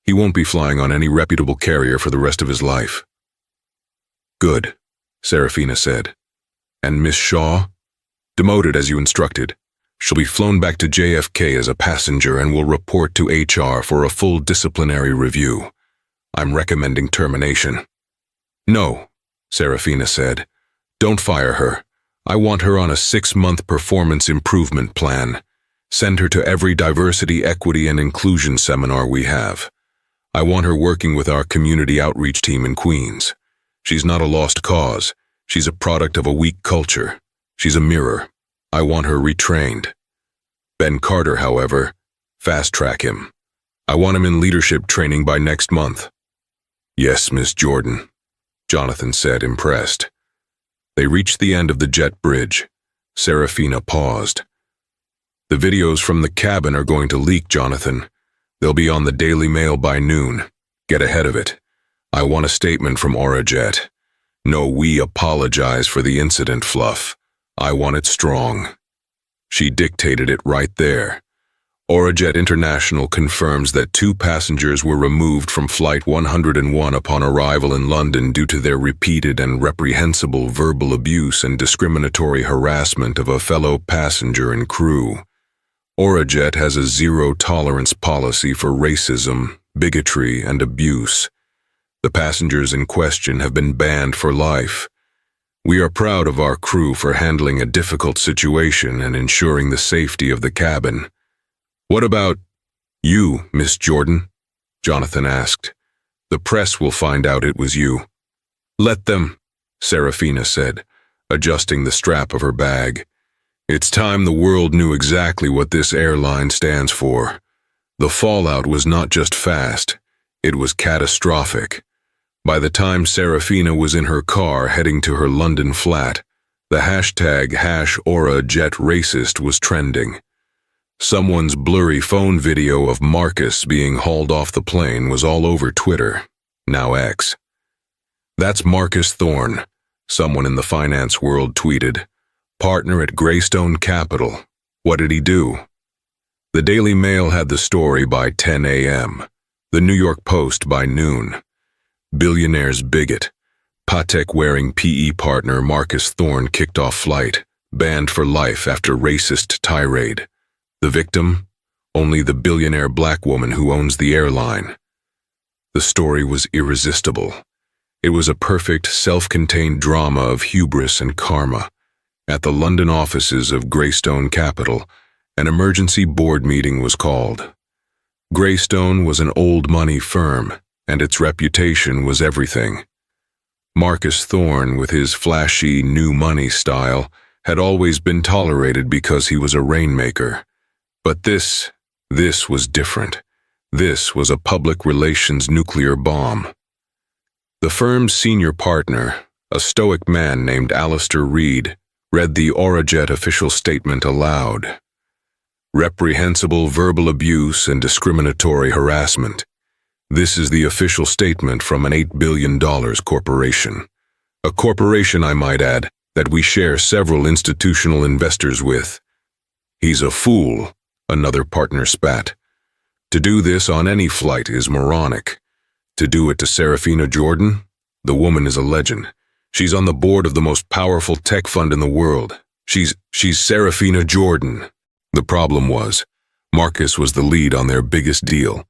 He won't be flying on any reputable carrier for the rest of his life. Good, Serafina said. And Miss Shaw? Demoted as you instructed. She'll be flown back to JFK as a passenger and will report to HR for a full disciplinary review. I'm recommending termination. No, Serafina said. "Don't fire her. I want her on a 6-month performance improvement plan. Send her to every diversity, equity, and inclusion seminar we have. I want her working with our community outreach team in Queens. She's not a lost cause. She's a product of a weak culture. She's a mirror. I want her retrained. Ben Carter, however, fast-track him. I want him in leadership training by next month." "Yes, Miss Jordan," Jonathan said, impressed. They reached the end of the jet bridge. Serafina paused. "The videos from the cabin are going to leak, Jonathan. They'll be on the Daily Mail by noon. Get ahead of it. I want a statement from Aurajet. No, we apologize for the incident fluff. I want it strong." She dictated it right there. Aurajet International confirms that 2 passengers were removed from Flight 101 upon arrival in London due to their repeated and reprehensible verbal abuse and discriminatory harassment of a fellow passenger and crew. Aurajet has a zero-tolerance policy for racism, bigotry, and abuse. The passengers in question have been banned for life. We are proud of our crew for handling a difficult situation and ensuring the safety of the cabin. "What about you, Miss Jordan?" Jonathan asked. "The press will find out it was you." "Let them," Serafina said, adjusting the strap of her bag. "It's time the world knew exactly what this airline stands for. The fallout was not just fast, it was catastrophic. By the time Serafina was in her car heading to her London flat, the hashtag #AuraJetRacist was trending. Someone's blurry phone video of Marcus being hauled off the plane was all over Twitter, now X. "That's Marcus Thorne," someone in the finance world tweeted. "Partner at Greystone Capital. What did he do?" The Daily Mail had the story by 10 a.m., the New York Post by noon. Billionaire's bigot, Patek-wearing PE partner Marcus Thorne kicked off flight, banned for life after racist tirade. The victim? Only the billionaire black woman who owns the airline. The story was irresistible. It was a perfect, self-contained drama of hubris and karma. At the London offices of Greystone Capital, an emergency board meeting was called. Greystone was an old money firm, and its reputation was everything. Marcus Thorne, with his flashy new money style, had always been tolerated because he was a rainmaker. But this was different. This was a public relations nuclear bomb. The firm's senior partner, a stoic man named Alistair Reed, read the Aurajet official statement aloud. "Reprehensible verbal abuse and discriminatory harassment. This is the official statement from an $8 billion corporation. A corporation, I might add, that we share several institutional investors with." "He's a fool," another partner spat. "To do this on any flight is moronic. To do it to Serafina Jordan? The woman is a legend. She's on the board of the most powerful tech fund in the world. She's Serafina Jordan." The problem was, Marcus was the lead on their biggest deal.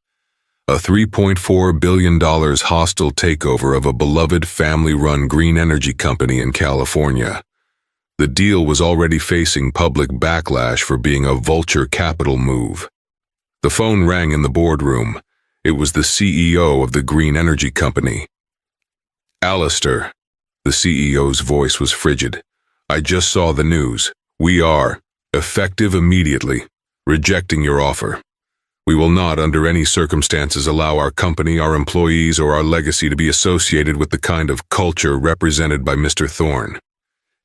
A $3.4 billion hostile takeover of a beloved family-run green energy company in California. The deal was already facing public backlash for being a vulture capital move. The phone rang in the boardroom. It was the CEO of the green energy company. "Alistair," the CEO's voice was frigid. "I just saw the news. We are, effective immediately, rejecting your offer. We will not, under any circumstances, allow our company, our employees, or our legacy to be associated with the kind of culture represented by Mr. Thorne.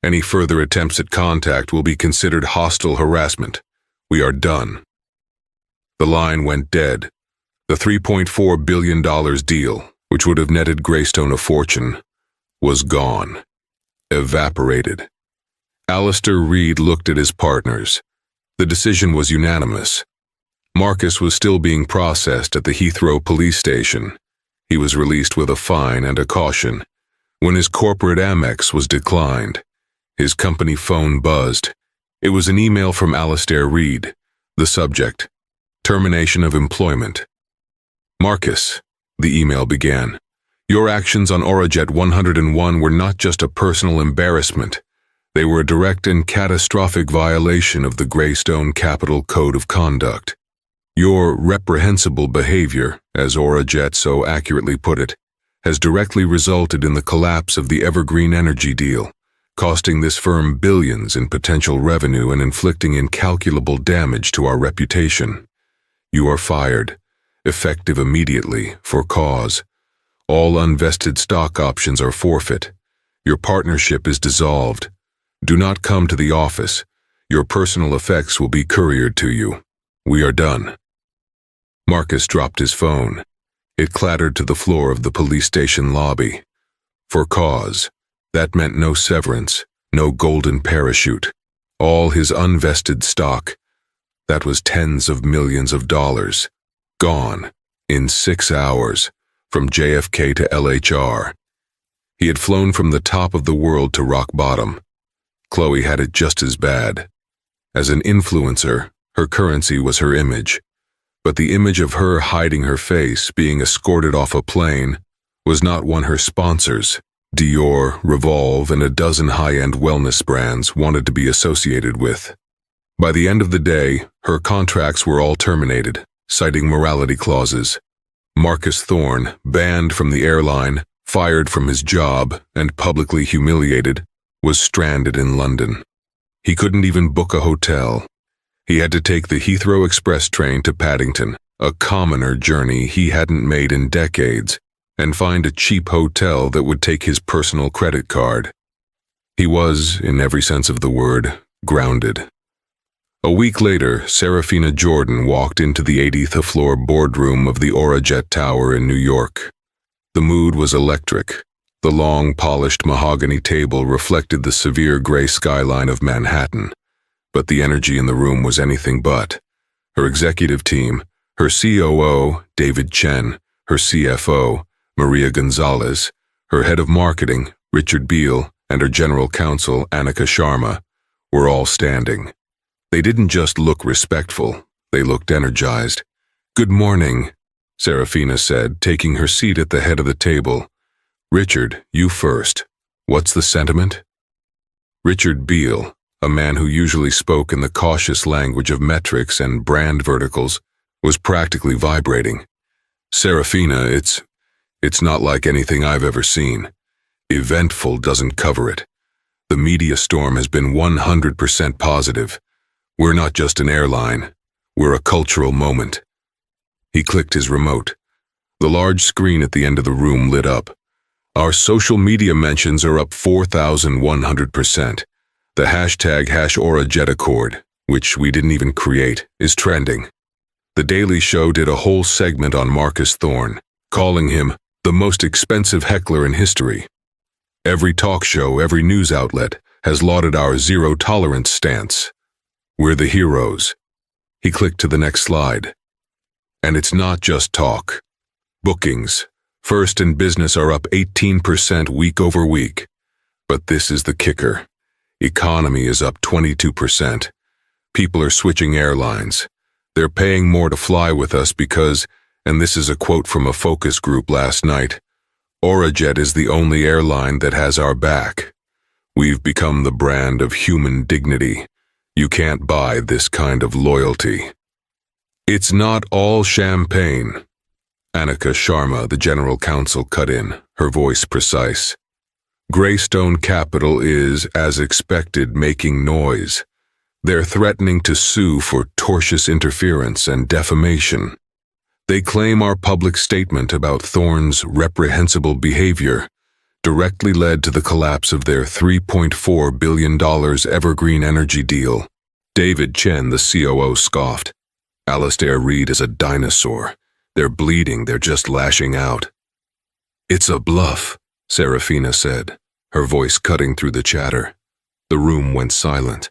Any further attempts at contact will be considered hostile harassment. We are done." The line went dead. The $3.4 billion deal, which would have netted Greystone a fortune, was gone. Evaporated. Alistair Reed looked at his partners. The decision was unanimous. Marcus was still being processed at the Heathrow police station. He was released with a fine and a caution. When his corporate Amex was declined, his company phone buzzed. It was an email from Alistair Reed. The subject: termination of employment. "Marcus," the email began, Your actions on Orajet 101 were not just a personal embarrassment. They were a direct and catastrophic violation of the Greystone Capital Code of Conduct. Your reprehensible behavior, as Orajet so accurately put it, has directly resulted in the collapse of the Evergreen Energy deal, costing this firm billions in potential revenue and inflicting incalculable damage to our reputation. You are fired, effective immediately, for cause. All unvested stock options are forfeit. Your partnership is dissolved. Do not come to the office. Your personal effects will be couriered to you. We are done. Marcus dropped his phone. It clattered to the floor of the police station lobby. For cause. That meant no severance, no golden parachute. All his unvested stock. That was tens of millions of dollars. Gone. In 6 hours. From JFK to LHR. He had flown from the top of the world to rock bottom. Chloe had it just as bad. As an influencer, her currency was her image. But the image of her hiding her face, being escorted off a plane, was not one her sponsors, Dior, Revolve, and a dozen high-end wellness brands, wanted to be associated with. By the end of the day, her contracts were all terminated, citing morality clauses. Marcus Thorne, banned from the airline, fired from his job, and publicly humiliated, was stranded in London. He couldn't even book a hotel. He had to take the Heathrow Express train to Paddington, a commoner journey he hadn't made in decades, and find a cheap hotel that would take his personal credit card. He was, in every sense of the word, grounded. A week later, Serafina Jordan walked into the 80th floor boardroom of the Orajet Tower in New York. The mood was electric. The long, polished mahogany table reflected the severe gray skyline of Manhattan. But the energy in the room was anything but. Her executive team, her COO, David Chen, her CFO, Maria Gonzalez, her head of marketing, Richard Beale, and her general counsel, Annika Sharma, were all standing. They didn't just look respectful, they looked energized. "Good morning," Serafina said, taking her seat at the head of the table. "Richard, you first. What's the sentiment?" Richard Beale, a man who usually spoke in the cautious language of metrics and brand verticals, was practically vibrating. "Serafina, it's not like anything I've ever seen. Eventful doesn't cover it. The media storm has been 100% positive. We're not just an airline. We're a cultural moment." He clicked his remote. The large screen at the end of the room lit up. "Our social media mentions are up 4,100%. The hashtag #OrajetAccord, which we didn't even create, is trending. The Daily Show did a whole segment on Marcus Thorne, calling him the most expensive heckler in history. Every talk show, every news outlet has lauded our zero-tolerance stance. We're the heroes." He clicked to the next slide. And it's not just talk. Bookings, first and business, are up 18% week over week. But this is the kicker. Economy is up 22%. People are switching airlines. They're paying more to fly with us because, and this is a quote from a focus group last night, "Orajet is the only airline that has our back. We've become the brand of human dignity. You can't buy this kind of loyalty." "It's not all champagne." Annika Sharma, the general counsel, cut in, her voice precise. "Greystone Capital is, as expected, making noise. They're threatening to sue for tortious interference and defamation. They claim our public statement about Thorne's reprehensible behavior directly led to the collapse of their $3.4 billion Evergreen Energy deal." David Chen, the COO, scoffed. "Alastair Reed is a dinosaur. They're bleeding, they're just lashing out." "It's a bluff," Serafina said, her voice cutting through the chatter. The room went silent.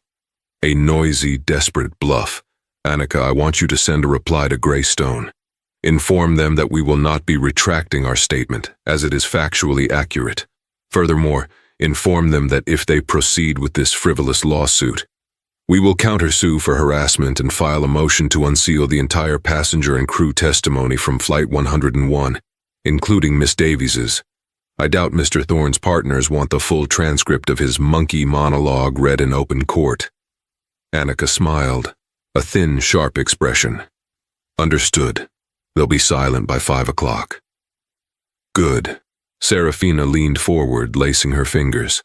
"A noisy, desperate bluff. Annika, I want you to send a reply to Greystone. Inform them that we will not be retracting our statement, as it is factually accurate. Furthermore, inform them that if they proceed with this frivolous lawsuit, we will countersue for harassment and file a motion to unseal the entire passenger and crew testimony from Flight 101. including Miss Davies's. I doubt Mr. Thorne's partners want the full transcript of his monkey monologue read in open court. Annika smiled, a thin, sharp expression. Understood. They'll be silent by 5 o'clock. Good. Serafina leaned forward, lacing her fingers.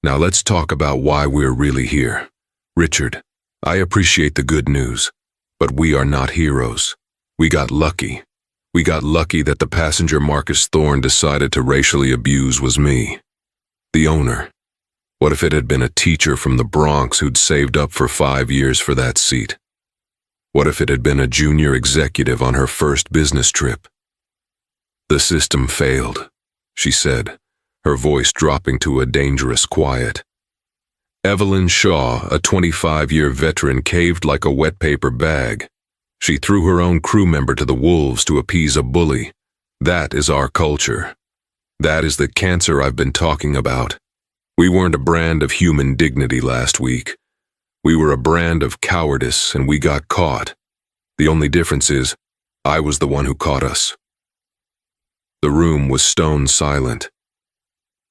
Now let's talk about why we're really here. Richard, I appreciate the good news, but we are not heroes. We got lucky. We got lucky that the passenger Marcus Thorne decided to racially abuse was me. The owner. What if it had been a teacher from the Bronx who'd saved up for 5 years for that seat? What if it had been a junior executive on her first business trip? The system failed, she said, her voice dropping to a dangerous quiet. Evelyn Shaw, a 25-year veteran, caved like a wet paper bag. She threw her own crew member to the wolves to appease a bully. That is our culture. That is the cancer I've been talking about. We weren't a brand of human dignity last week. We were a brand of cowardice, and we got caught. The only difference is, I was the one who caught us. The room was stone silent.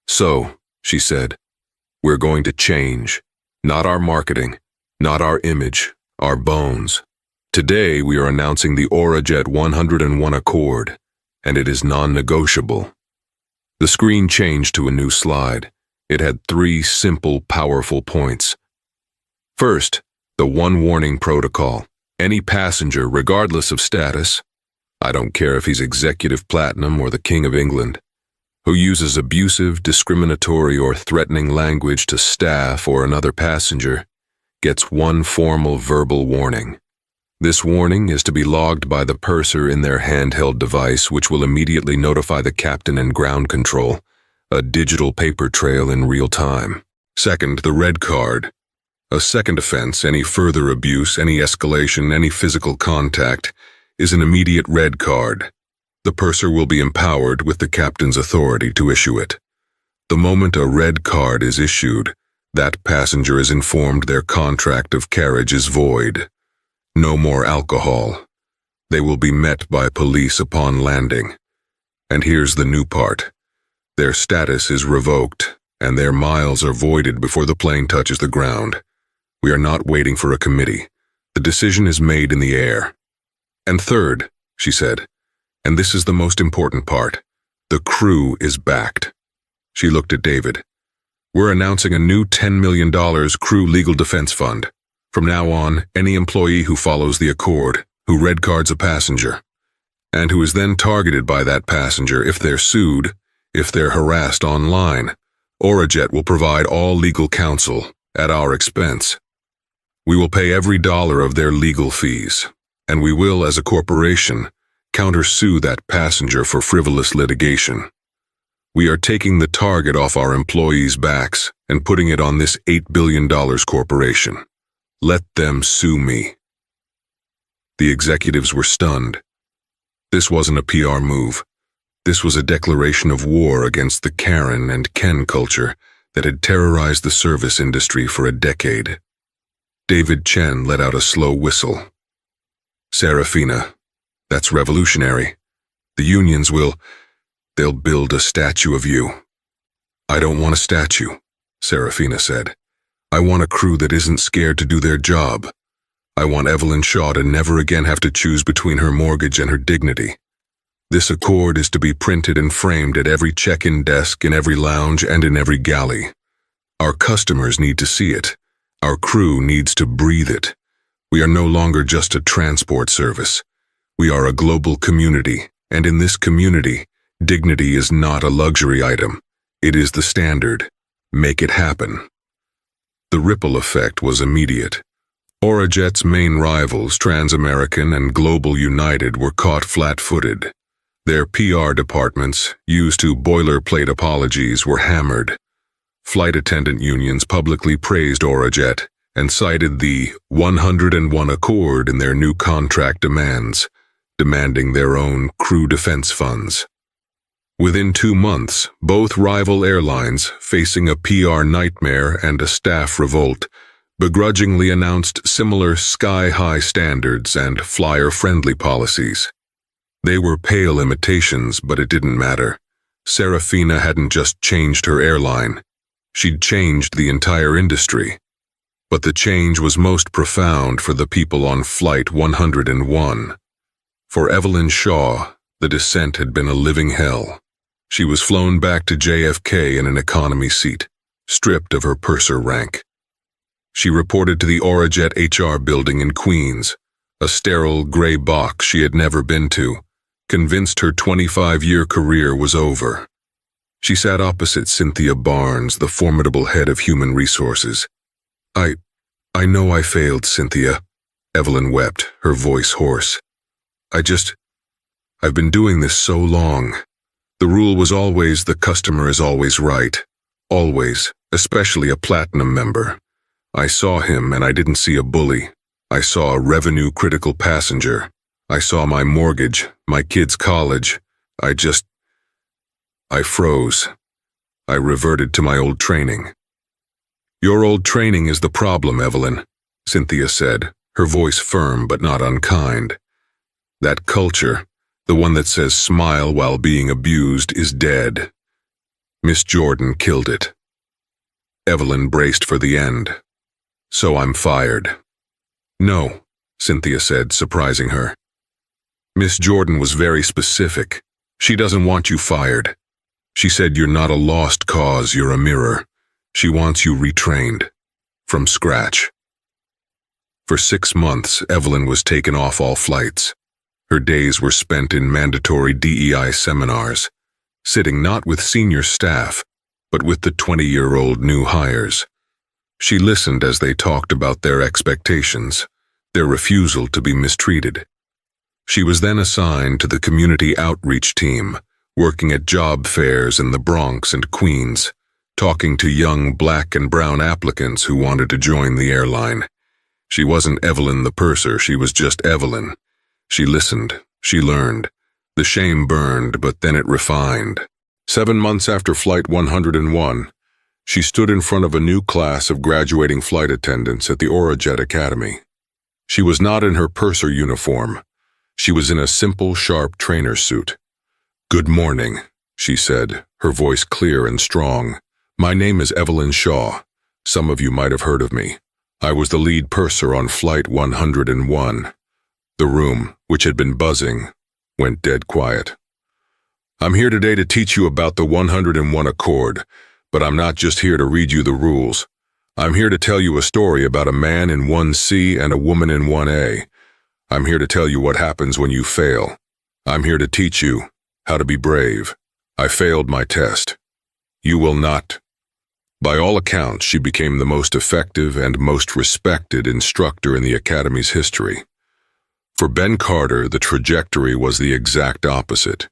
So, she said, we're going to change. Not our marketing, not our image, our bones. Today we are announcing the Aurajet 101 Accord, and it is non-negotiable. The screen changed to a new slide. It had 3 simple, powerful points. First, the one warning protocol. Any passenger, regardless of status, I don't care if he's executive platinum or the King of England, who uses abusive, discriminatory, or threatening language to staff or another passenger, gets one formal verbal warning. This warning is to be logged by the purser in their handheld device, which will immediately notify the captain and ground control, a digital paper trail in real time. Second, the red card. A second offense, any further abuse, any escalation, any physical contact, is an immediate red card. The purser will be empowered with the captain's authority to issue it. The moment a red card is issued, that passenger is informed their contract of carriage is void. No more alcohol. They will be met by police upon landing. And here's the new part. Their status is revoked, and their miles are voided before the plane touches the ground. We are not waiting for a committee. The decision is made in the air. And third, she said, and this is the most important part, the crew is backed. She looked at David. We're announcing a new $10 million crew legal defense fund. From now on, any employee who follows the accord, who red cards a passenger, and who is then targeted by that passenger if they're sued, if they're harassed online, Aurajet will provide all legal counsel at our expense. We will pay every dollar of their legal fees, and we will, as a corporation, countersue that passenger for frivolous litigation. We are taking the target off our employees' backs and putting it on this $8 billion corporation. Let them sue me. The executives were stunned. This wasn't a PR move. This was a declaration of war against the Karen and Ken culture that had terrorized the service industry for a decade. David Chen let out a slow whistle. Serafina, that's revolutionary. The unions they'll build a statue of you. I don't want a statue, Serafina said. I want a crew that isn't scared to do their job. I want Evelyn Shaw to never again have to choose between her mortgage and her dignity. This accord is to be printed and framed at every check-in desk, in every lounge, and in every galley. Our customers need to see it. Our crew needs to breathe it. We are no longer just a transport service. We are a global community, and in this community, dignity is not a luxury item. It is the standard. Make it happen. The ripple effect was immediate. Aurajet's main rivals, Transamerican and Global United, were caught flat-footed. Their PR departments, used to boilerplate apologies, were hammered. Flight attendant unions publicly praised Aurajet and cited the 101 Accord in their new contract demands, demanding their own crew defense funds. Within 2 months, both rival airlines, facing a PR nightmare and a staff revolt, begrudgingly announced similar sky-high standards and flyer-friendly policies. They were pale imitations, but it didn't matter. Serafina hadn't just changed her airline. She'd changed the entire industry. But the change was most profound for the people on Flight 101. For Evelyn Shaw, the descent had been a living hell. She was flown back to JFK in an economy seat, stripped of her purser rank. She reported to the Orajet HR building in Queens, a sterile gray box she had never been to, convinced her 25-year career was over. She sat opposite Cynthia Barnes, the formidable head of human resources. I know I failed, Cynthia, Evelyn wept, her voice hoarse. I've been doing this so long. The rule was always the customer is always right. Always, especially a platinum member. I saw him and I didn't see a bully. I saw a revenue-critical passenger. I saw my mortgage, my kids' college. I froze. I reverted to my old training. Your old training is the problem, Evelyn, Cynthia said, her voice firm but not unkind. That culture, the one that says smile while being abused, is dead. Miss Jordan killed it. Evelyn braced for the end. So I'm fired. No, Cynthia said, surprising her. Miss Jordan was very specific. She doesn't want you fired. She said you're not a lost cause, you're a mirror. She wants you retrained. From scratch. For 6 months, Evelyn was taken off all flights. Her days were spent in mandatory DEI seminars, sitting not with senior staff, but with the 20-year-old new hires. She listened as they talked about their expectations, their refusal to be mistreated. She was then assigned to the community outreach team, working at job fairs in the Bronx and Queens, talking to young black and brown applicants who wanted to join the airline. She wasn't Evelyn the purser, she was just Evelyn. She listened, she learned. The shame burned, but then it refined. 7 months after Flight 101, she stood in front of a new class of graduating flight attendants at the Orajet Academy. She was not in her purser uniform. She was in a simple, sharp trainer's suit. "Good morning," she said, her voice clear and strong. "My name is Evelyn Shaw. Some of you might have heard of me. I was the lead purser on Flight 101. The room, which had been buzzing, went dead quiet. "I'm here today to teach you about the 101 Accord, but I'm not just here to read you the rules. I'm here to tell you a story about a man in 1C and a woman in 1A. I'm here to tell you what happens when you fail. I'm here to teach you how to be brave. I failed my test. You will not." By all accounts, she became the most effective and most respected instructor in the Academy's history. For Ben Carter, the trajectory was the exact opposite.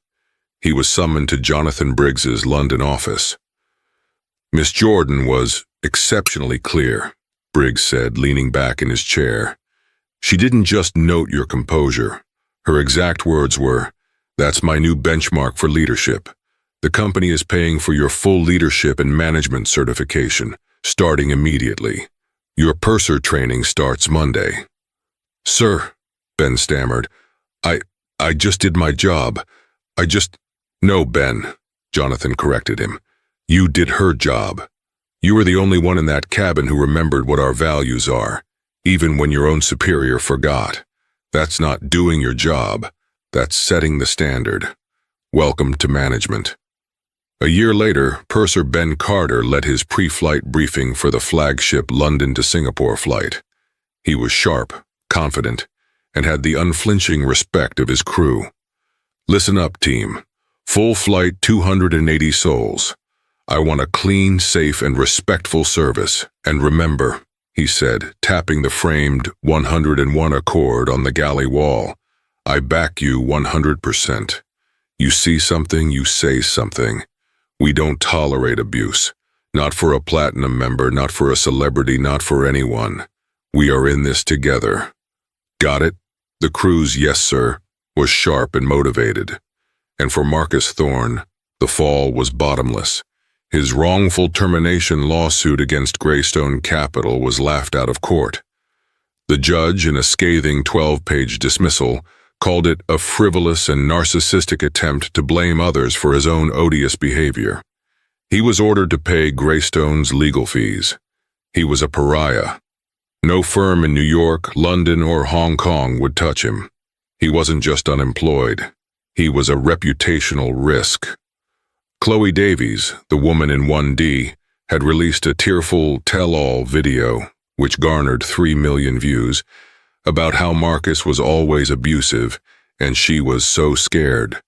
He was summoned to Jonathan Briggs's London office. "Miss Jordan was exceptionally clear," Briggs said, leaning back in his chair. "She didn't just note your composure. Her exact words were, 'That's my new benchmark for leadership. The company is paying for your full leadership and management certification, starting immediately. Your purser training starts Monday.'" "Sir," Ben stammered, I just did my job. "No, Ben," Jonathan corrected him. "You did her job. You were the only one in that cabin who remembered what our values are, even when your own superior forgot. That's not doing your job. That's setting the standard. Welcome to management." A year later, purser Ben Carter led his pre-flight briefing for the flagship London to Singapore flight. He was sharp, confident, and had the unflinching respect of his crew. "Listen up, team. Full flight 280 souls. I want a clean, safe, and respectful service. And remember," he said, tapping the framed 101 Accord on the galley wall, "I back you 100%. You see something, you say something. We don't tolerate abuse. Not for a platinum member, not for a celebrity, not for anyone. We are in this together. Got it?" The crew's "yes, sir" was sharp and motivated. And for Marcus Thorne, the fall was bottomless. His wrongful termination lawsuit against Greystone Capital was laughed out of court. The judge, in a scathing 12-page dismissal, called it a frivolous and narcissistic attempt to blame others for his own odious behavior. He was ordered to pay Greystone's legal fees. He was a pariah. No firm in New York, London, or Hong Kong would touch him. He wasn't just unemployed. He was a reputational risk. Chloe Davies, the woman in 1D, had released a tearful tell-all video, which garnered 3 million views, about how Marcus was always abusive and she was so scared.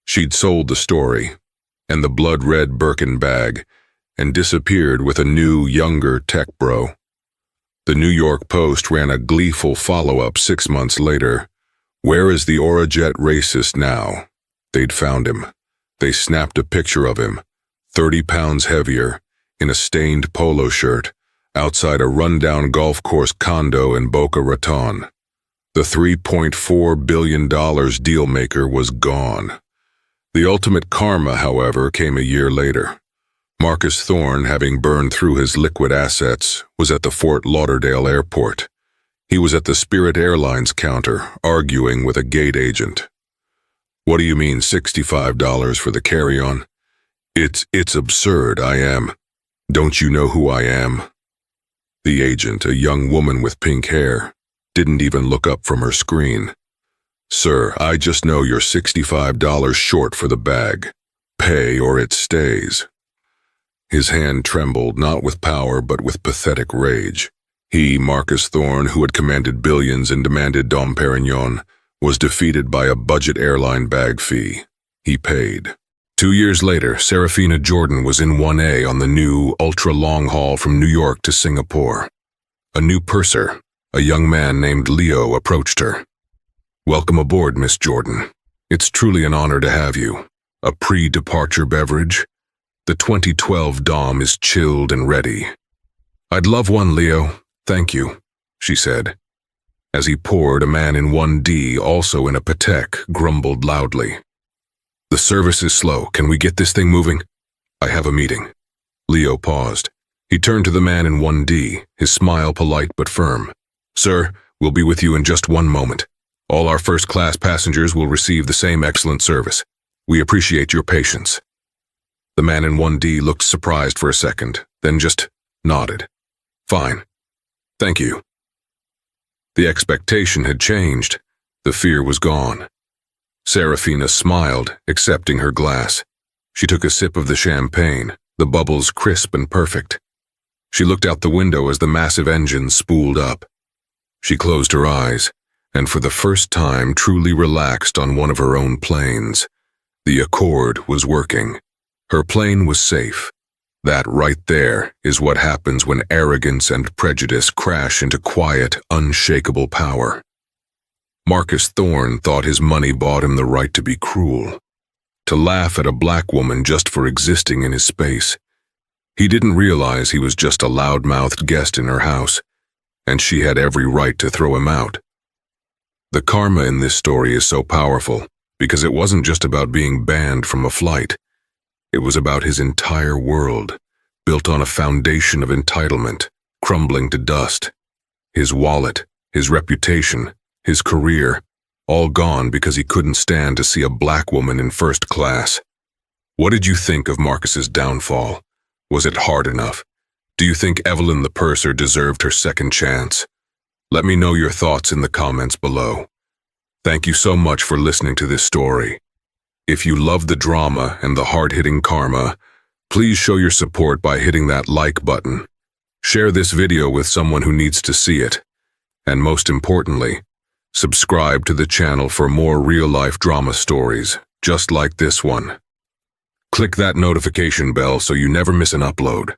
She'd sold the story and the blood-red Birkin bag and disappeared with a new, younger tech bro. The New York Post ran a gleeful follow-up 6 months later. Where is the Orajet racist now? They'd found him. They snapped a picture of him, 30 pounds heavier, in a stained polo shirt, outside a rundown golf course condo in Boca Raton. The $3.4 billion deal-maker was gone. The ultimate karma, however, came a year later. Marcus Thorne, having burned through his liquid assets, was at the Fort Lauderdale airport. He was at the Spirit Airlines counter, arguing with a gate agent. "What do you mean $65 for the carry-on? It's absurd, I am. Don't you know who I am?" The agent, a young woman with pink hair, didn't even look up from her screen. "Sir, I just know you're $65 short for the bag. Pay or it stays." His hand trembled, not with power but with pathetic rage. He, Marcus Thorne, who had commanded billions and demanded Dom Perignon, was defeated by a budget airline bag fee. He paid. 2 years later, Serafina Jordan was in 1A on the new, ultra-long haul from New York to Singapore. A new purser, a young man named Leo, approached her. "Welcome aboard, Miss Jordan. It's truly an honor to have you. A pre-departure beverage? The 2012 Dom is chilled and ready." "I'd love one, Leo. Thank you," she said. As he poured, a man in 1D, also in a Patek, grumbled loudly. "The service is slow. Can we get this thing moving? I have a meeting." Leo paused. He turned to the man in 1D, his smile polite but firm. "Sir, we'll be with you in just 1 moment. All our first-class passengers will receive the same excellent service. We appreciate your patience." The man in 1D looked surprised for a second, then just nodded. "Fine. Thank you." The expectation had changed. The fear was gone. Serafina smiled, accepting her glass. She took a sip of the champagne, the bubbles crisp and perfect. She looked out the window as the massive engine spooled up. She closed her eyes, and for the first time truly relaxed on one of her own planes. The Accord was working. Her plane was safe. That right there is what happens when arrogance and prejudice crash into quiet, unshakable power. Marcus Thorne thought his money bought him the right to be cruel, to laugh at a black woman just for existing in his space. He didn't realize he was just a loud-mouthed guest in her house, and she had every right to throw him out. The karma in this story is so powerful because it wasn't just about being banned from a flight. It was about his entire world, built on a foundation of entitlement, crumbling to dust. His wallet, his reputation, his career, all gone because he couldn't stand to see a black woman in first class. What did you think of Marcus's downfall? Was it hard enough? Do you think Evelyn the purser deserved her second chance? Let me know your thoughts in the comments below. Thank you so much for listening to this story. If you love the drama and the hard-hitting karma, please show your support by hitting that like button. Share this video with someone who needs to see it. And most importantly, subscribe to the channel for more real-life drama stories, just like this one. Click that notification bell so you never miss an upload.